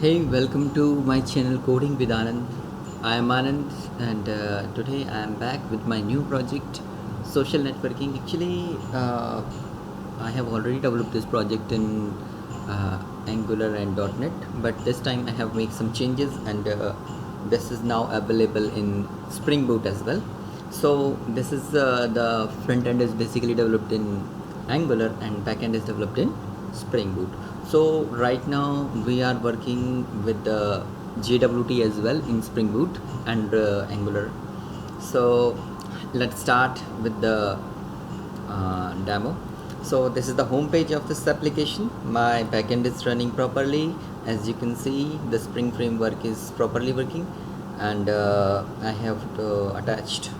Hey, welcome to my channel Coding with Anand. I am Anand, and today I am back with my new project, social networking. Actually, I have already developed this project in Angular and .NET, but this time I have made some changes, and this is now available in Spring Boot as well. So this is the front end is basically developed in Angular, and back end is developed in Spring Boot. So right now we are working with the JWT as well in Spring Boot and Angular. So let's start with the demo. So this is the home page of this application. My backend is running properly. As you can see, the Spring framework is properly working, and I have attached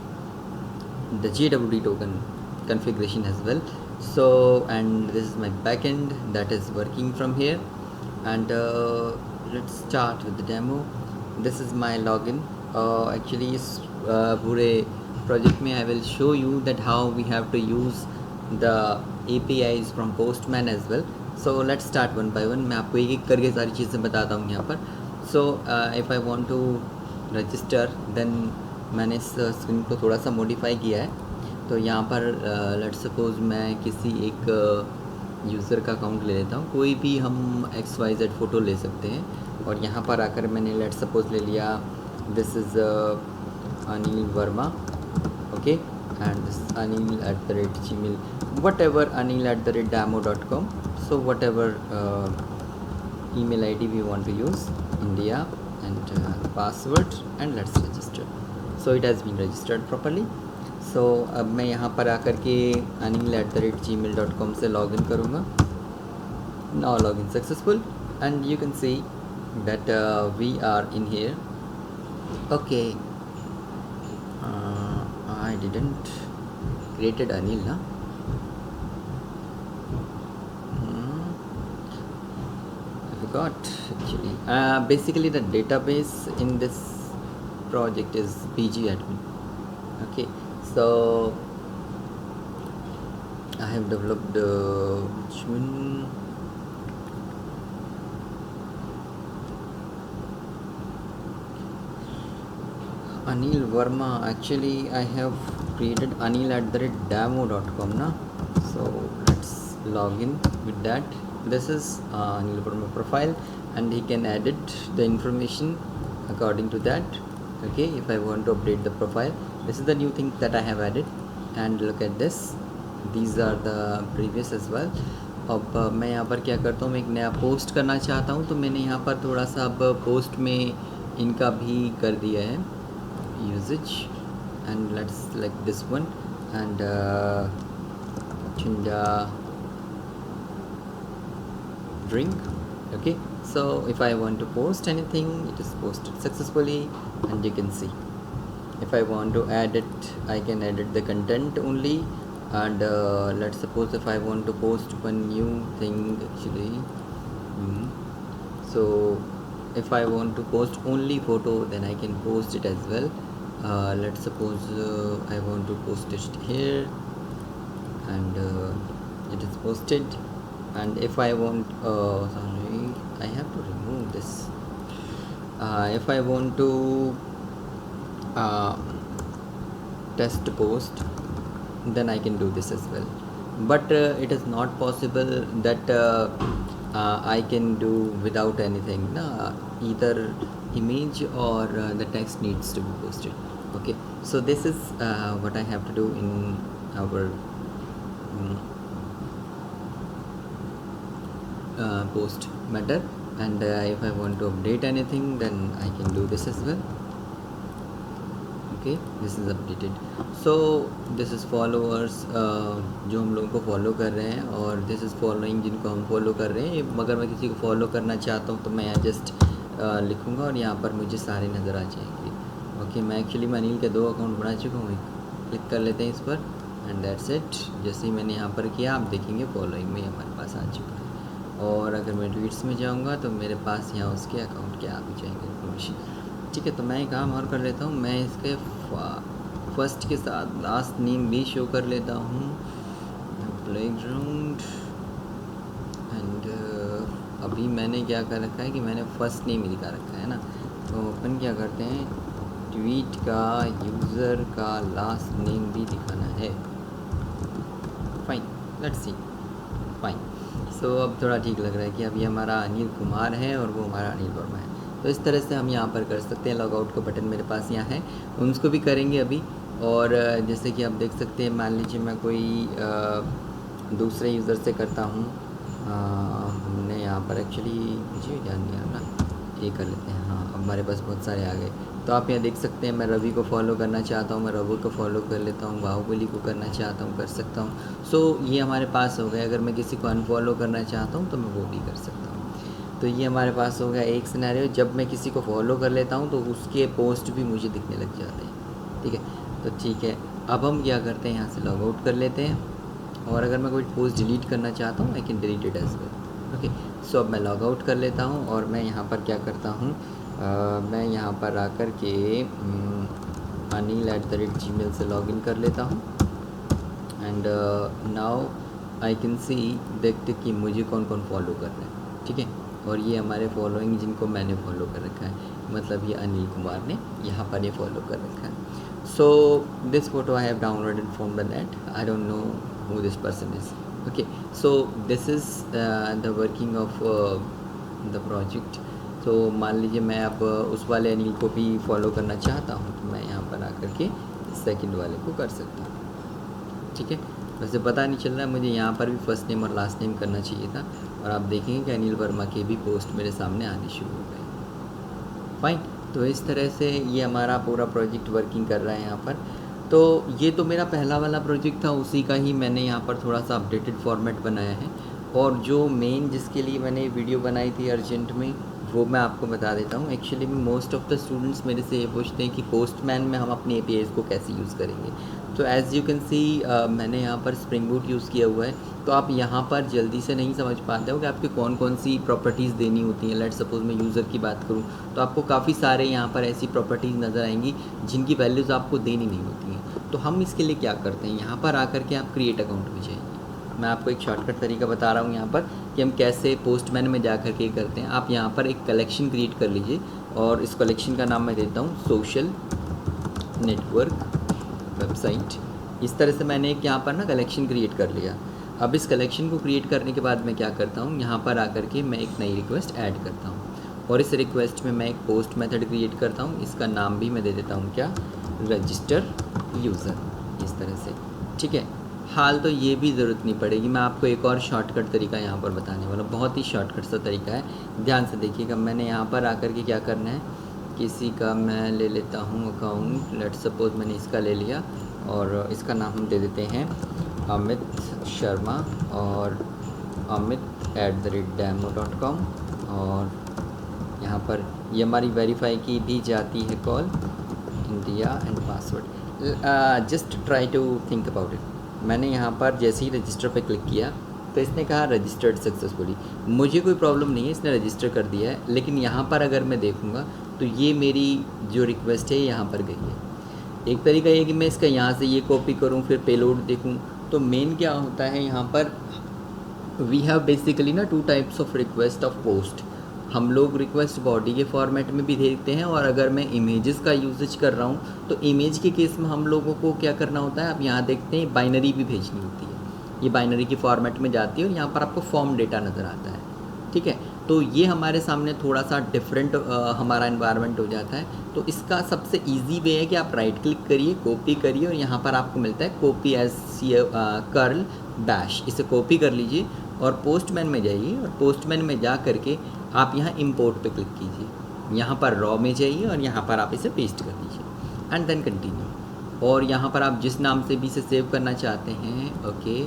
the JWT token configuration as well. So, and this is my backend that is working from here, and let's start with the demo. This is my login. Actually इस पूरे project में I will show you that how we have to use the APIs from Postman as well. So let's start one by one. मैं आपको एक एक करके सारी चीज़ें बताता हूँ यहाँ पर. So if I want to register, then मैंने इस स्क्रीन को थोड़ा सा मॉडिफाई किया है. तो यहाँ पर लेट्स सपोज मैं किसी एक यूज़र का अकाउंट ले लेता हूँ. कोई भी हम XYZ फ़ोटो ले सकते हैं, और यहाँ पर आकर मैंने लेट्स सपोज ले लिया this is Anil Verma, okay, and this anil@gmail, whatever, anil@demo.com. So whatever email ID we want to use, India, and password, and let's register. So it has been registered properly. So अब मैं यहाँ पर आकर के anil@gmail.com से login करूँगा. Now login successful, and you can see that we are in here. Okay, I didn't created Anil, na? I forgot actually. Basically the database in this project is pgadmin. Okay, so I have developed which one? Anil Verma. Actually I have created anil@demo.com, na? So let's log in with that. This is Anil Verma profile, and he can edit the information according to that. Okay, if I want to update the profile, this is the new thing that I have added, and look at this, these are the previous as well. अब मैं यहाँ पर क्या करता हूँ, मैं एक नया पोस्ट करना चाहता हूँ, तो मैंने यहाँ पर थोड़ा सा अब पोस्ट में इनका भी कर दिया है usage, and let's select this one, and Chinda drink. Okay, so if I want to post anything, it is posted successfully, and you can see if I want to add it, I can edit the content only. And let's suppose if I want to post one new thing actually, so if I want to post only photo, then I can post it as well. Let's suppose I want to post it here, and it is posted. And if I want sorry, I have to remove this. If I want to test post, then I can do this as well, but it is not possible that I can do without anything, either image or the text needs to be posted. Okay, so this is what I have to do in our post method. And if I want to update anything, then I can do this as well. Okay, this is updated. So this is followers, जो हम लोगों को follow कर रहे हैं, और this is following, जिनको हम फॉलो कर रहे हैं. अगर मैं किसी को फॉलो करना चाहता हूँ तो मैं यहाँ जस्ट लिखूँगा, और यहाँ पर मुझे सारे नज़र आ जाएंगे. ओके, मैं एक्चुअली अनिल के 2 अकाउंट बना चुका हूँ. क्लिक कर लेते हैं इस पर, एंड दैट्स इट. जैसे ही मैंने यहाँ पर किया, आप देखेंगे फॉलोइंग में हमारे पास आ चुका है. और अगर मैं ट्वीट्स में जाऊँगा तो मेरे पास यहाँ उसके अकाउंट के आ भी जाएंगे इन्फॉर्मेशन. ठीक है, तो मैं एक काम और कर लेता हूँ, मैं इसके फर्स्ट के साथ लास्ट नेम भी शो कर लेता हूँ, प्लेग्राउंड, एंड अभी मैंने क्या कर रखा है कि मैंने फर्स्ट नेम ही दिखा रखा है ना, तो अपन क्या करते हैं, ट्वीट का यूज़र का लास्ट नेम भी दिखाना है। Fine, let's see, fine. So अब थोड़ा ठीक लग रहा है कि अभी हमारा अनिल कुमार है और वो हमारा अनिल वर्मा है। तो इस तरह से हम यहाँ पर कर सकते हैं। लॉग आउट का बटन मेरे पास यहाँ है, हम उसको भी करेंगे अभी। और जैसे कि आप देख सकते हैं, मान लीजिए मैं कोई दूसरे यूज़र से करता हूँ। हमने यहाँ पर एक्चुअली मुझे ध्यान दिया ना, ये कर लेते हैं। हाँ, अब हमारे पास बहुत सारे आ गए। तो आप यहाँ देख सकते हैं, मैं रवि को फॉलो करना चाहता हूँ, मैं रवि को फॉलो कर लेता हूँ। बाहुबली को करना चाहता हूँ, कर सकता हूँ। सो ये हमारे पास हो गया। अगर मैं किसी को अनफॉलो करना चाहता हूँ तो मैं वो भी कर सकता हूँ। तो ये हमारे पास हो गया एक सिनेरियो। जब मैं किसी को फॉलो कर लेता हूँ तो उसके पोस्ट भी मुझे दिखने लग जाते हैं। ठीक है, तो ठीक है, अब हम क्या करते हैं, यहाँ से लॉग आउट कर लेते हैं। और अगर मैं कोई पोस्ट डिलीट करना चाहता हूँ, I can delete it as well. Okay, so अब मैं लॉग आउट कर लेता हूँ और मैं यहाँ पर क्या करता हूँ, मैं यहाँ पर आकर के anil@gmail से लॉगिन कर लेता हूँ। And now I can see, देखते कि मुझे कौन कौन फॉलो कर रहा है। ठीक है, और ये हमारे फॉलोइंग जिनको मैंने फॉलो कर रखा है, मतलब ये अनिल कुमार ने यहाँ पर ये फॉलो कर रखा है। So this photo I have downloaded from the net, I don't know who this person is. Okay, so this is the working of the project. तो मान लीजिए मैं अब उस वाले अनिल को भी फॉलो करना चाहता हूँ, तो मैं यहाँ पर आकर के सेकंड वाले को कर सकता हूँ। ठीक है, वैसे पता नहीं चल रहा है मुझे, यहाँ पर भी फर्स्ट नेम और लास्ट नेम करना चाहिए था। और आप देखेंगे कि अनिल वर्मा के भी पोस्ट मेरे सामने आने शुरू हो गए। फाइन, तो इस तरह से ये हमारा पूरा प्रोजेक्ट वर्किंग कर रहा है यहाँ पर। तो ये तो मेरा पहला वाला प्रोजेक्ट था, उसी का ही मैंने यहाँ पर थोड़ा सा अपडेटेड फॉर्मेट बनाया है। और जो मेन जिसके लिए मैंने वीडियो बनाई थी अर्जेंट में, वो मैं आपको बता देता हूँ। एक्चुअली में मोस्ट ऑफ द स्टूडेंट्स मेरे से ये पूछते हैं कि पोस्टमैन में हम अपने एपीआईज़ को कैसे यूज़ करेंगे। तो एज़ यू कैन सी, मैंने यहाँ पर स्प्रिंग बूट यूज़ किया हुआ है। तो आप यहाँ पर जल्दी से नहीं समझ पाते हो कि आपकी कौन कौन सी प्रॉपर्टीज़ देनी होती हैं। लेट सपोज मैं यूज़र की बात करूँ तो आपको काफ़ी सारे यहाँ पर ऐसी प्रॉपर्टीज़ नज़र आएंगी जिनकी वैल्यूज़ आपको देनी नहीं होती हैं। तो हम इसके लिए क्या करते हैं, यहाँ पर आकर के आप क्रिएट अकाउंट में जाइए। मैं आपको एक शॉर्टकट तरीका बता रहा हूँ यहाँ पर कि हम कैसे पोस्टमैन में जा कर के करते हैं। आप यहाँ पर एक कलेक्शन क्रिएट कर लीजिए और इस कलेक्शन का नाम मैं देता हूँ सोशल नेटवर्क वेबसाइट। इस तरह से मैंने एक यहाँ पर ना कलेक्शन क्रिएट कर लिया। अब इस कलेक्शन को क्रिएट करने के बाद मैं क्या करता हूँ, यहाँ पर आकर के मैं एक नई रिक्वेस्ट ऐड करता हूँ और इस रिक्वेस्ट में मैं एक पोस्ट मेथड क्रिएट करता हूँ। इसका नाम भी मैं दे देता हूँ क्या, रजिस्टर यूज़र, इस तरह से। ठीक है, हाल तो ये भी ज़रूरत नहीं पड़ेगी, मैं आपको एक और शॉर्टकट तरीका यहाँ पर बताने वाला हूँ। बहुत ही शॉर्टकट सा तरीका है, ध्यान से देखिएगा। मैंने यहाँ पर आकर के क्या करना है, किसी का मैं ले लेता हूँ अकाउंट। लेट सपोज मैंने इसका ले लिया और इसका नाम हम दे देते हैं अमित शर्मा और amit@demo.com। और यहाँ पर ये हमारी वेरीफाई की भी जाती है call, India and password. Just try to think about it. मैंने यहाँ पर जैसे ही रजिस्टर पे क्लिक किया तो इसने कहा रजिस्टर्ड सक्सेसफुली। मुझे कोई प्रॉब्लम नहीं है, इसने रजिस्टर कर दिया है। लेकिन यहाँ पर अगर मैं देखूँगा तो ये मेरी जो रिक्वेस्ट है यहाँ पर गई है। एक तरीका ये कि मैं इसका यहाँ से ये कॉपी करूँ फिर पेलोड देखूँ। तो मेन क्या होता है यहाँ पर, वी हैव बेसिकली ना 2 types of request of post. हम लोग रिक्वेस्ट बॉडी के फॉर्मेट में भी देखते हैं और अगर मैं इमेजेस का यूजेज कर रहा हूँ तो इमेज के केस में हम लोगों को क्या करना होता है, आप यहाँ देखते हैं बाइनरी भी भेजनी होती है। ये बाइनरी की फॉर्मेट में जाती है और यहाँ पर आपको फॉर्म डेटा नज़र आता है। ठीक है, तो ये हमारे सामने थोड़ा सा डिफरेंट हमारा एनवायरनमेंट हो जाता है। तो इसका सबसे इजी वे है कि आप राइट क्लिक करिए, कॉपी करिए और यहाँ पर आपको मिलता है कॉपी एज कर्ल डैश, इसे कॉपी कर लीजिए और पोस्टमैन में जाइए और पोस्टमैन में जा करके आप यहाँ इंपोर्ट पे क्लिक कीजिए। यहाँ पर रॉ में जाइए और यहाँ पर आप इसे पेस्ट कर दीजिए एंड देन कंटिन्यू। और यहाँ पर आप जिस नाम से भी इसे सेव करना चाहते हैं, ओके,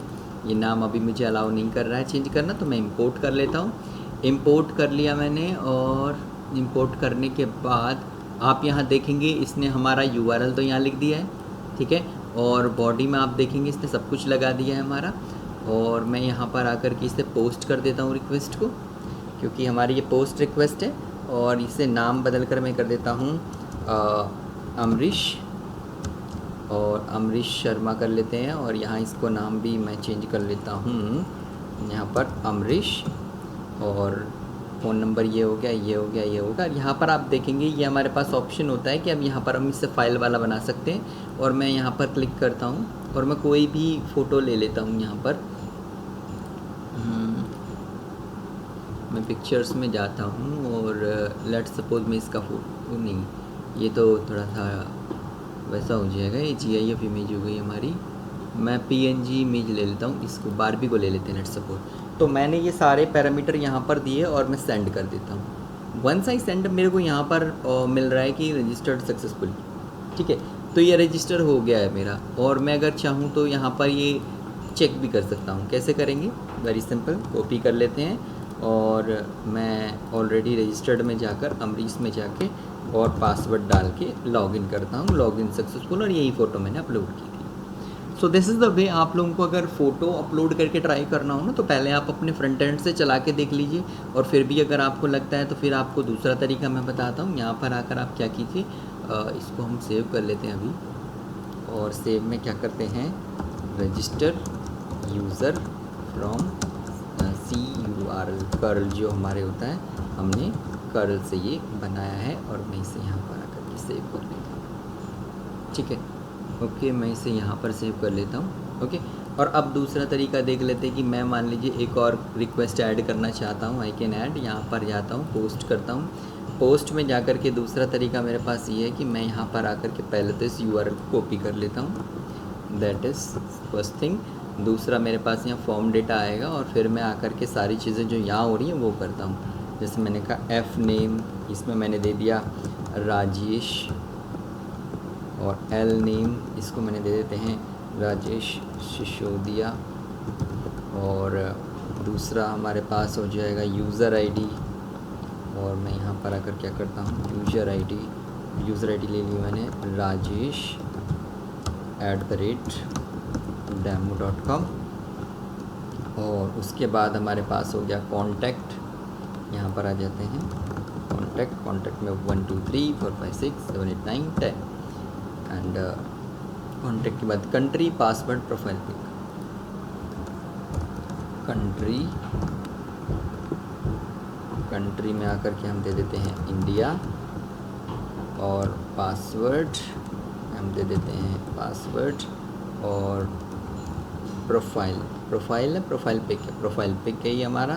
ये नाम अभी मुझे अलाउ नहीं कर रहा है चेंज करना, तो मैं इंपोर्ट कर लेता हूँ। इंपोर्ट कर लिया मैंने और इंपोर्ट करने के बाद आप यहाँ देखेंगे इसने हमारा URL तो यहाँ लिख दिया है। ठीक है, और बॉडी में आप देखेंगे इसने सब कुछ लगा दिया है हमारा। और मैं यहाँ पर आकर के इसे पोस्ट कर देता हूँ रिक्वेस्ट को, क्योंकि हमारी ये पोस्ट रिक्वेस्ट है। और इसे नाम बदल कर मैं कर देता हूँ अमरीश, और अमरीश शर्मा कर लेते हैं। और यहाँ इसको नाम भी मैं चेंज कर लेता हूँ यहाँ पर अमरीश, और फ़ोन नंबर ये हो गया, ये हो गया, ये होगा। यहाँ पर आप देखेंगे ये हमारे पास ऑप्शन होता है कि अब यहाँ पर हम इससे फ़ाइल वाला बना सकते हैं। और मैं यहाँ पर क्लिक करता हूँ और मैं कोई भी फ़ोटो ले लेता हूँ यहाँ पर। मैं पिक्चर्स में जाता हूँ और लेट्स सपोज मैं इसका फ़ोटो नहीं, ये तो थोड़ा सा वैसा हो जाएगा, ये GIF इमेज हो गई हमारी। मैं PNG इमेज ले लेता हूँ, इसको बारबी को ले लेते हैं लेट्स सपोज। तो मैंने ये सारे पैरामीटर यहाँ पर दिए और मैं सेंड कर देता हूँ। वंस आई सेंड मेरे को यहाँ पर मिल रहा है कि रजिस्टर्ड सक्सेसफुल। ठीक है, तो ये रजिस्टर हो गया है मेरा। और मैं अगर चाहूँ तो यहाँ पर ये चेक भी कर सकता हूँ। कैसे करेंगे? वेरी सिंपल, कॉपी कर लेते हैं और मैं ऑलरेडी रजिस्टर्ड में जाकर अमरीश में जाके और पासवर्ड डाल के लॉगिन करता हूँ। लॉगिन सक्सेसफुल, और यही फ़ोटो मैंने अपलोड की थी। So this is the way. आप लोगों को अगर फ़ोटो अपलोड करके ट्राई करना हो ना, तो पहले आप अपने फ्रंट एंड से चला के देख लीजिए, और फिर भी अगर आपको लगता है तो फिर आपको दूसरा तरीका मैं बताता हूँ। यहाँ पर आकर आप क्या कीजिए, इसको हम सेव कर लेते हैं अभी। और सेव में क्या करते हैं, register user from CURL, curl जो हमारे होता है, हमने कर्ल से ये बनाया है। और मैं इसे यहाँ पर आकर के सेव कर लेता हूँ। ठीक है, ओके, मैं इसे यहाँ पर सेव कर लेता हूँ। ओके, और अब दूसरा तरीका देख लेते हैं कि मैं मान लीजिए एक और रिक्वेस्ट ऐड करना चाहता हूँ। आई कैन ऐड, यहाँ पर जाता हूँ, पोस्ट करता हूँ। पोस्ट में जाकर के दूसरा तरीका मेरे पास ये है कि मैं यहाँ पर आकर के पहले तो इस URL को कॉपी कर लेता हूँ, दैट इज़ फर्स्ट थिंग। दूसरा मेरे पास यहाँ फॉर्म डेटा आएगा और फिर मैं आकर के सारी चीज़ें जो यहाँ हो रही हैं वो करता हूँ। जैसे मैंने कहा F नेम, इसमें मैंने दे दिया राजेश, और L नेम इसको मैंने दे देते हैं राजेश सिसोदिया। और दूसरा हमारे पास हो जाएगा यूज़र ID, और मैं यहाँ पर आकर क्या करता हूँ, यूज़र ID ले ली मैंने राजेश @demo.com। और उसके बाद हमारे पास हो गया कॉन्टैक्ट, यहाँ पर आ जाते हैं कॉन्टैक्ट में 1 2 3 4 5 6 7 8 9 10। एंड कॉन्टैक्ट के बाद country, password, profile pic. Country में आकर के हम दे देते हैं इंडिया, और पासवर्ड हम दे देते हैं पासवर्ड, और प्रोफाइल है, प्रोफाइल पिक है ये हमारा,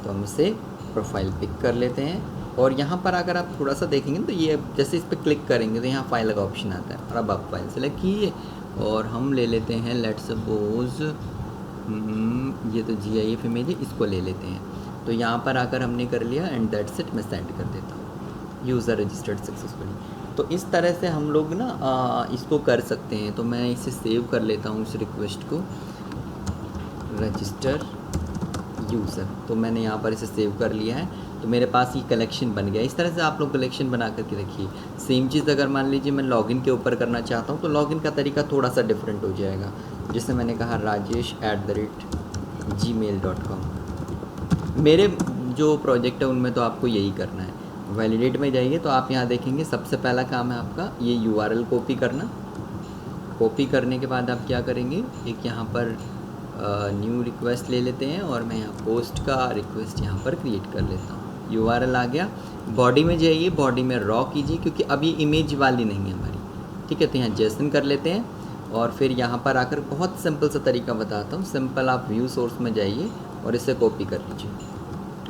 तो हम इसे प्रोफाइल पिक कर लेते हैं। और यहाँ पर अगर आप थोड़ा सा देखेंगे तो ये जैसे इस पर क्लिक करेंगे तो यहाँ फाइल का ऑप्शन आता है, और अब आप फाइल सेलेक्ट कीजिए और हम ले लेते हैं लेट्स सपोज ये तो GIF इमेज है, इसको ले लेते हैं। तो यहाँ पर आकर हमने कर लिया एंड दैट्स इट, मैं सेंड कर देता हूँ, यूज़र रजिस्टर्ड सक्सेसफुली। तो इस तरह से हम लोग ना इसको कर सकते हैं। तो मैं इसे सेव कर लेता हूँ इस रिक्वेस्ट को, रजिस्टर यूज़र। तो मैंने यहाँ पर इसे सेव कर लिया है, तो मेरे पास ये कलेक्शन बन गया। इस तरह से आप लोग कलेक्शन बना करके रखिए। सेम चीज़ अगर मान लीजिए मैं लॉगिन के ऊपर करना चाहता हूँ तो लॉगिन का तरीका थोड़ा सा डिफरेंट हो जाएगा। जैसे मैंने कहा rajesh@gmail.com। मेरे जो प्रोजेक्ट है उनमें तो आपको यही करना है। वैलिडेट में जाइए तो आप यहाँ देखेंगे सबसे पहला काम है आपका ये URL कॉपी करना। कॉपी करने के बाद आप क्या करेंगे, एक यहाँ पर न्यू रिक्वेस्ट ले लेते हैं और मैं यहाँ पोस्ट का रिक्वेस्ट यहाँ पर क्रिएट कर लेता हूँ। URL आ गया, बॉडी में जाइए, बॉडी में रॉ कीजिए क्योंकि अब ये इमेज वाली नहीं है हमारी। ठीक है, तो यहाँ जेसन कर लेते हैं और फिर यहाँ पर आकर बहुत सिंपल सा तरीका बताता हूँ। सिंपल, आप व्यू सोर्स में जाइए और इसे कॉपी कर लीजिए।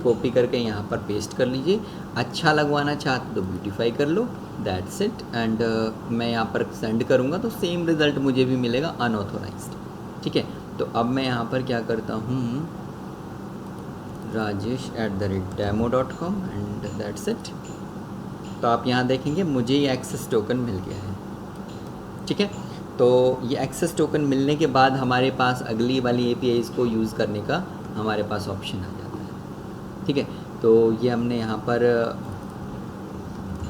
कॉपी करके यहाँ पर पेस्ट कर लीजिए। अच्छा लगवाना चाहते तो ब्यूटीफाई कर लो, दैट्स इट। एंड मैं यहाँ पर सेंड करूँगा तो सेम रिज़ल्ट मुझे भी मिलेगा अनऑथोराइज्ड। ठीक है, तो अब मैं यहाँ पर क्या करता हूँ, rajesh@demo.com एंड दैट्स इट। तो आप यहाँ देखेंगे मुझे ये एक्सेस टोकन मिल गया है। ठीक है, तो ये एक्सेस टोकन मिलने के बाद हमारे पास अगली वाली APIs को यूज़ करने का हमारे पास ऑप्शन आ जाता है। ठीक है, तो ये हमने यहाँ पर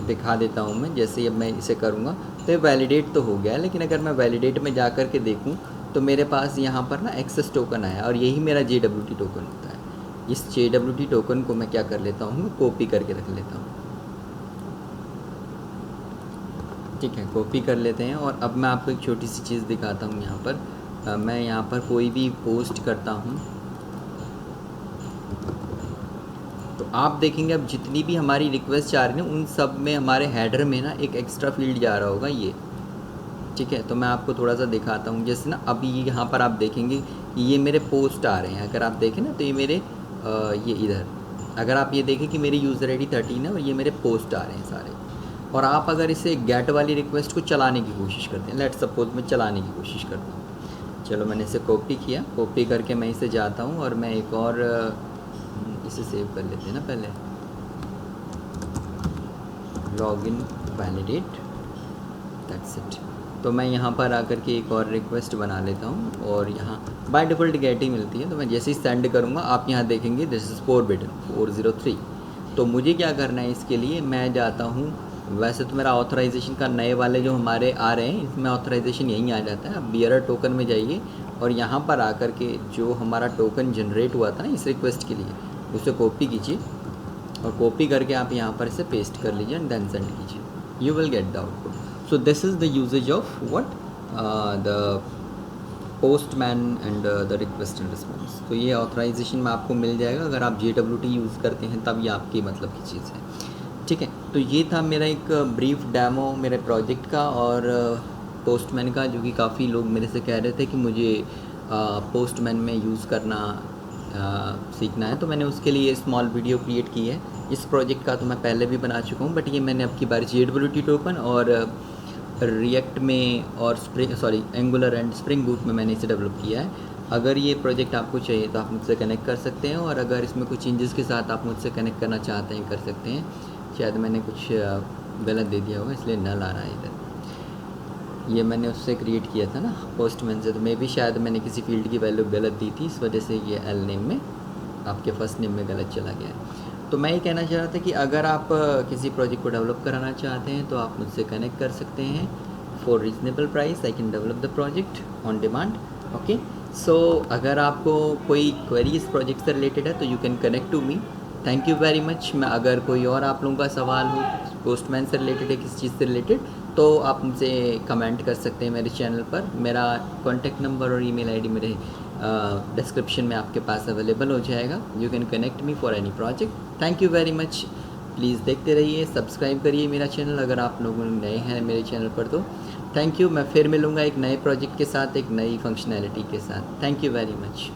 दिखा देता हूँ मैं। जैसे अब मैं इसे करूँगा तो ये वैलिडेट तो हो गया, लेकिन अगर मैं वैलिडेट में जा कर के देखूँ तो मेरे पास यहाँ पर ना एक्सेस टोकन आया और यही मेरा JWT टोकन होता है। इस JWT टोकन को मैं क्या कर लेता हूँ, कॉपी करके रख लेता हूँ। ठीक है, कॉपी कर लेते हैं। और अब मैं आपको एक छोटी सी चीज़ दिखाता हूँ। यहाँ पर मैं यहाँ पर कोई भी पोस्ट करता हूँ तो आप देखेंगे अब जितनी भी हमारी रिक्वेस्ट जा रही है उन सब में हमारे हेडर में ना एक एक्स्ट्रा फील्ड जा रहा होगा ये, ठीक है। तो मैं आपको थोड़ा सा दिखाता हूँ। जैसे ना अभी यहाँ पर आप देखेंगे ये मेरे पोस्ट आ रहे हैं, अगर आप देखें ना तो ये मेरे ये इधर, अगर आप ये देखें कि मेरी यूज़र आई डी 13 है और ये मेरे पोस्ट आ रहे हैं सारे। और आप अगर इसे गेट वाली रिक्वेस्ट को चलाने की कोशिश करते हैं, लेट सपोज मैं चलाने की कोशिश करता हूँ, चलो मैंने इसे कॉपी किया, कॉपी करके मैं इसे जाता हूँ और मैं एक और इसे सेव कर लेते हैं ना पहले, लॉगिन वैलिडेट, दैट्स इट। तो मैं यहाँ पर आकर के एक और रिक्वेस्ट बना लेता हूँ और यहाँ बाय डिफ़ॉल्ट गेट ही मिलती है। तो मैं जैसे ही सेंड करूँगा आप यहाँ देखेंगे दिस इज़ फोरबिडन 403। तो मुझे क्या करना है, इसके लिए मैं जाता हूँ, वैसे तो मेरा ऑथराइजेशन का नए वाले जो हमारे आ रहे हैं इसमें ऑथराइजेशन यहीं आ जाता है। आप बियरर टोकन में जाइए और यहाँ पर आकर के जो हमारा टोकन जनरेट हुआ था ना इस रिक्वेस्ट के लिए, उसे कॉपी कीजिए और कॉपी करके आप यहाँ पर इसे पेस्ट कर लीजिए एंड देन सेंड कीजिए, you will get the output. So this is the usage of what the postman and the request and response। तो ये ऑथराइजेशन में आपको मिल जाएगा अगर आप JWT यूज़ करते हैं, तब ये आपकी मतलब की चीज़ है, ठीक है। तो ये था मेरा एक ब्रीफ डेमो मेरे प्रोजेक्ट का और पोस्टमैन का, जो कि काफ़ी लोग मेरे से कह रहे थे कि मुझे पोस्टमैन में यूज़ करना सीखना है। तो मैंने उसके लिए स्मॉल वीडियो क्रिएट की है। इस प्रोजेक्ट का तो मैं पहले भी बना चुका हूँ, बट ये मैंने अब की बार JWT टोकन और रिएक्ट में और एंगुलर एंड स्प्रिंग बूट में मैंने इसे डेवलप किया है। अगर ये प्रोजेक्ट आपको चाहिए तो आप मुझसे कनेक्ट कर सकते हैं, और अगर इसमें कुछ चेंजेस के साथ आप मुझसे कनेक्ट करना चाहते हैं कर सकते हैं। शायद मैंने कुछ गलत दे दिया होगा इसलिए नल आ रहा है इधर। ये मैंने उससे क्रिएट किया था ना पोस्टमैन से, तो मे भी शायद मैंने किसी फील्ड की वैल्यू गलत दी थी, इस वजह से ये एल नेम में आपके फर्स्ट नेम में गलत चला गया है। तो मैं ये कहना चाह रहा था कि अगर आप किसी प्रोजेक्ट को डेवलप कराना चाहते हैं तो आप मुझसे कनेक्ट कर सकते हैं। For reasonable price I can develop the project on demand. Okay, so अगर आपको कोई क्वेरी इस प्रोजेक्ट से रिलेटेड है तो you can connect to me. Thank you very much. मैं अगर कोई और आप लोगों का सवाल हो पोस्टमैन से रिलेटेड है किस चीज़ से रिलेटेड, तो आप मुझसे कमेंट कर सकते हैं मेरे चैनल पर। मेरा कॉन्टैक्ट नंबर और ईमेल आईडी मेरे डिस्क्रिप्शन में आपके पास अवेलेबल हो जाएगा। You can connect me for any project. Thank you very much. Please देखते रहिए, सब्सक्राइब करिए मेरा चैनल अगर आप लोग नए हैं मेरे चैनल पर तो। Thank you. मैं फिर मिलूँगा एक नए प्रोजेक्ट के साथ, एक नई फंक्शनैलिटी के साथ। Thank you very much.